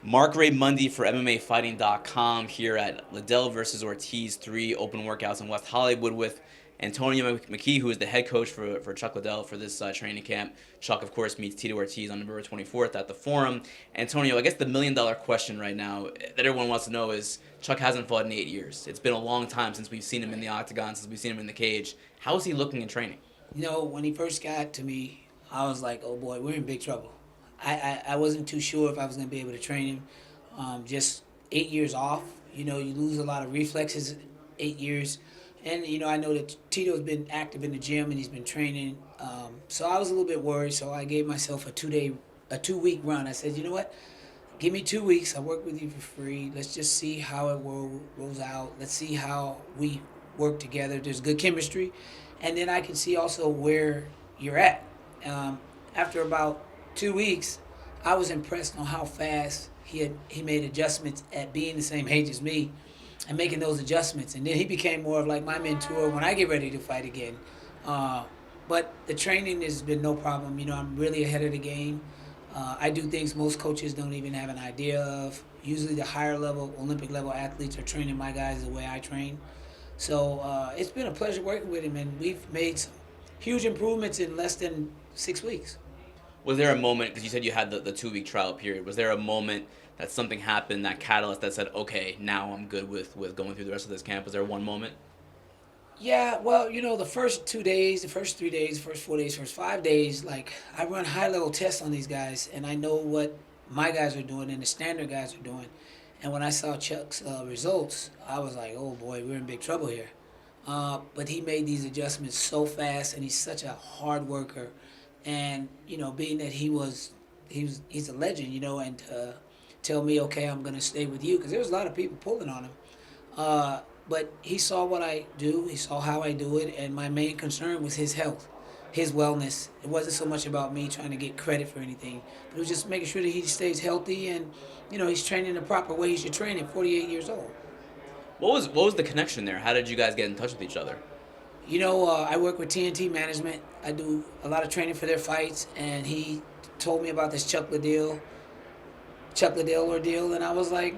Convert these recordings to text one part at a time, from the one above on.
Mark Ray Mundy for MMAfighting.com here at Liddell versus Ortiz 3 open workouts in West Hollywood with Antonio McKee, who is the head coach for Chuck Liddell for this training camp. Chuck, of course, meets Tito Ortiz on November 24th at the Forum. Antonio, I guess the $1,000,000 question right now that everyone wants to know is Chuck hasn't fought in 8 years. It's been a long time since we've seen him in the octagon, since we've seen him in the cage. How is he looking in training? When he first got to me, I was like, oh boy, we're in big trouble. I wasn't too sure if I was going to be able to train him. Just 8 years off, you lose a lot of reflexes 8 years. And, I know that Tito's been active in the gym and he's been training. So I was a little bit worried. So I gave myself a 2-week run. I said, you know what? Give me 2 weeks. I'll work with you for free. Let's just see how it rolls out. Let's see how we work together. There's good chemistry. And then I can see also where you're at. After about 2 weeks, I was impressed on how fast he made adjustments at being the same age as me and making those adjustments. And then he became more of like my mentor when I get ready to fight again. But the training has been no problem. I'm really ahead of the game. I do things most coaches don't even have an idea of. Usually the higher level, Olympic level athletes are training my guys the way I train. So it's been a pleasure working with him, and we've made some huge improvements in less than 6 weeks. Was there a moment, because you said you had the 2 week trial period, was there a moment that something happened, that catalyst that said, okay, now I'm good with going through the rest of this camp? Was there one moment? Yeah, well, the first 2 days, the first 3 days, the first 4 days, first 5 days, like I run high level tests on these guys, and I know what my guys are doing and the standard guys are doing. And when I saw Chuck's results, I was like, oh boy, we're in big trouble here. But he made these adjustments so fast, and he's such a hard worker. And being that he's a legend, and tell me, okay, I'm gonna stay with you, because there was a lot of people pulling on him. But he saw what I do, he saw how I do it, and my main concern was his health, his wellness. It wasn't so much about me trying to get credit for anything, but it was just making sure that he stays healthy and he's training the proper way he should train at 48 years old. What was the connection there? How did you guys get in touch with each other? I work with TNT Management. I do a lot of training for their fights, and he told me about this Chuck Liddell ordeal, and I was like,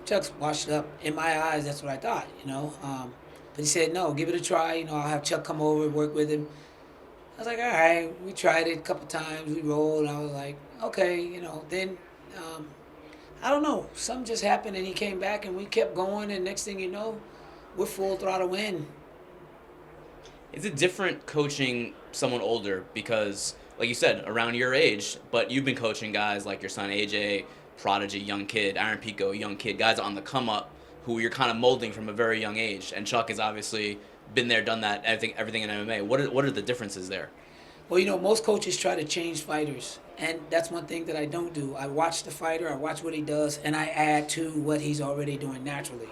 Chuck's washed up. In my eyes, that's what I thought. But he said, no, give it a try. I'll have Chuck come over and work with him. I was like, all right. We tried it a couple times. We rolled, and I was like, okay, Then, I don't know. Something just happened, and he came back, and we kept going, and next thing you know, we're full throttle in. Is it different coaching someone older? Because, like you said, around your age, but you've been coaching guys like your son AJ, Prodigy, young kid, Aaron Pico, young kid, guys on the come up who you're kind of molding from a very young age. And Chuck has obviously been there, done that, everything in MMA. What are the differences there? Well, most coaches try to change fighters, and that's one thing that I don't do. I watch the fighter, I watch what he does, and I add to what he's already doing naturally.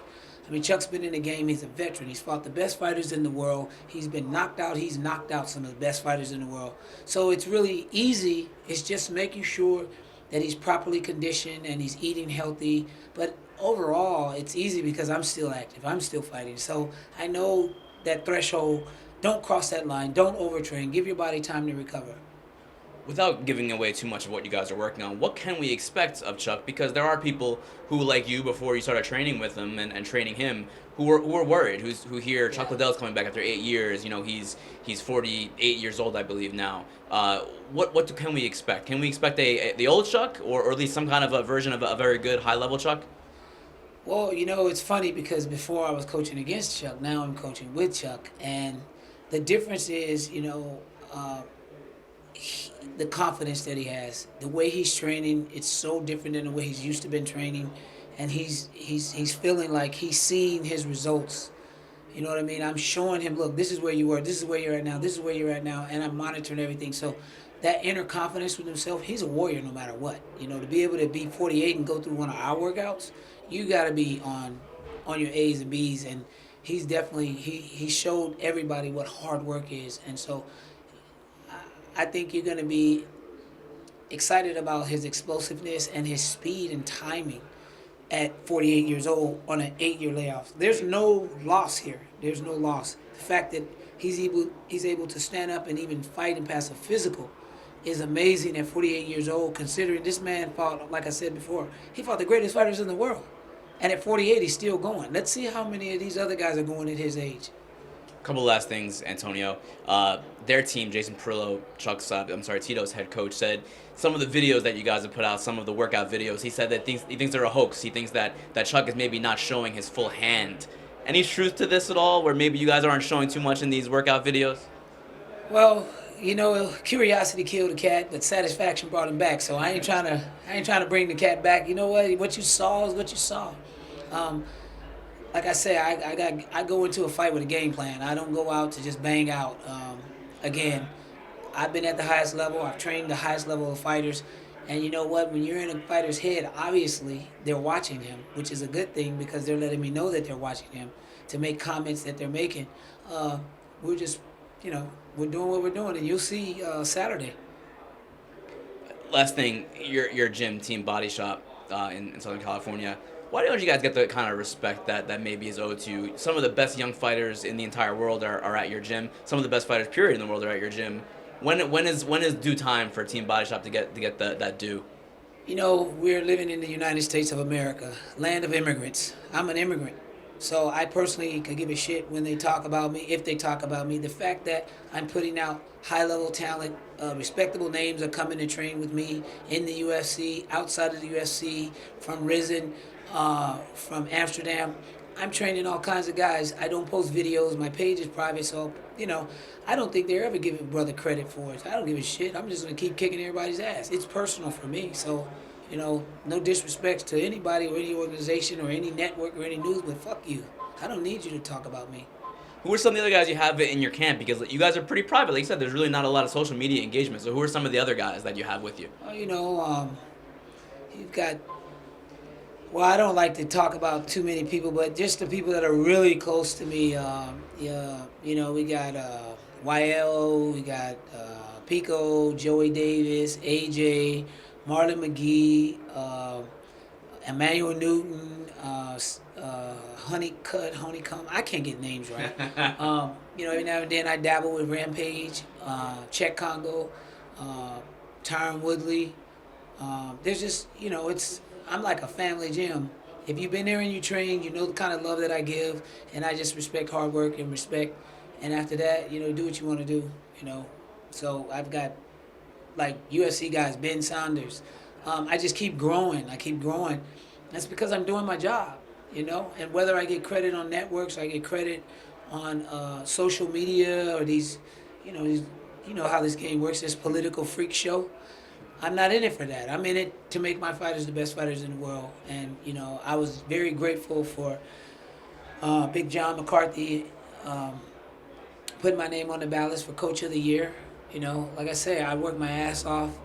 I mean, Chuck's been in the game. He's a veteran. He's fought the best fighters in the world. He's been knocked out. He's knocked out some of the best fighters in the world. So it's really easy. It's just making sure that he's properly conditioned and he's eating healthy. But overall, it's easy because I'm still active. I'm still fighting. So I know that threshold. Don't cross that line. Don't overtrain. Give your body time to recover. Without giving away too much of what you guys are working on, what can we expect of Chuck? Because there are people who, like you, before you started training with him and training him, who are worried, who hear Chuck Liddell's coming back after 8 years. He's 48 years old, I believe now. What can we expect? Can we expect the old Chuck, or at least some kind of a version of a very good high level Chuck? Well, it's funny because before I was coaching against Chuck, now I'm coaching with Chuck, and the difference is, the confidence that he has, the way he's training, it's so different than the way he's used to been training, and he's feeling like he's seeing his results. You know what I mean? I'm showing him, look, this is where you were, this is where you're at now, this is where you're at now, and I'm monitoring everything. So that inner confidence with himself, he's a warrior no matter what. To be able to be 48 and go through one of our workouts, you got to be on your A's and B's, and he's definitely, he showed everybody what hard work is, and so I think you're going to be excited about his explosiveness and his speed and timing at 48 years old on an 8-year layoff. There's no loss here. There's no loss. The fact that he's able to stand up and even fight and pass a physical is amazing at 48 years old, considering this man fought, like I said before, he fought the greatest fighters in the world. And at 48, he's still going. Let's see how many of these other guys are going at his age. Couple last things, Antonio. Their team, Jason Perillo, Tito's head coach, said some of the videos that you guys have put out, some of the workout videos, he said that he thinks they're a hoax. He thinks that Chuck is maybe not showing his full hand. Any truth to this at all, where maybe you guys aren't showing too much in these workout videos? Well, curiosity killed the cat, but satisfaction brought him back. So I ain't trying to bring the cat back. You know what? What you saw is what you saw. Like I say, I go into a fight with a game plan. I don't go out to just bang out. Again, I've been at the highest level. I've trained the highest level of fighters. And you know what? When you're in a fighter's head, obviously they're watching him, which is a good thing because they're letting me know that they're watching him to make comments that they're making. We're just, we're doing what we're doing, and you'll see Saturday. Last thing, your gym, Team BodyShop, in Southern California. Why don't you guys get the kind of respect that maybe is owed to you? Some of the best young fighters in the entire world are at your gym. Some of the best fighters, period, in the world are at your gym. When is due time for Team BodyShop to get that due? We're living in the United States of America, land of immigrants. I'm an immigrant. So I personally could give a shit when they talk about me, if they talk about me. The fact that I'm putting out high-level talent, respectable names are coming to train with me in the UFC, outside of the UFC, from Risen, from Amsterdam. I'm training all kinds of guys. I don't post videos. My page is private, so, I don't think they're ever giving brother credit for it. I don't give a shit. I'm just going to keep kicking everybody's ass. It's personal for me, so... no disrespect to anybody or any organization or any network or any news, but fuck you. I don't need you to talk about me. Who are some of the other guys you have in your camp? Because you guys are pretty private. Like you said, there's really not a lot of social media engagement. So who are some of the other guys that you have with you? You've got... Well, I don't like to talk about too many people, but just the people that are really close to me. We got YL, we got Pico, Joey Davis, AJ... Marlon McGee, Emmanuel Newton, Honeycomb. I can't get names right. Every now and then I dabble with Rampage, Czech Congo, Tyron Woodley. There's just, I'm like a family gym. If you've been there and you train, you know the kind of love that I give, and I just respect hard work and respect. And after that, do what you want to do, So I've got like UFC guys, Ben Saunders. I just keep growing. I keep growing. That's because I'm doing my job, And whether I get credit on networks, I get credit on social media or these, how this game works, this political freak show. I'm not in it for that. I'm in it to make my fighters the best fighters in the world. And, I was very grateful for Big John McCarthy putting my name on the ballot for Coach of the Year. Like I say, I work my ass off,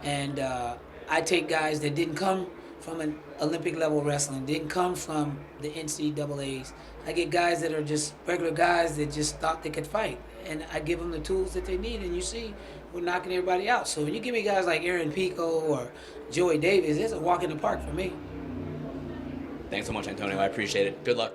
and I take guys that didn't come from an Olympic level wrestling, didn't come from the NCAAs. I get guys that are just regular guys that just thought they could fight, and I give them the tools that they need, and you see, we're knocking everybody out. So when you give me guys like Aaron Pico or Joey Davis, it's a walk in the park for me. Thanks so much, Antonio. I appreciate it. Good luck.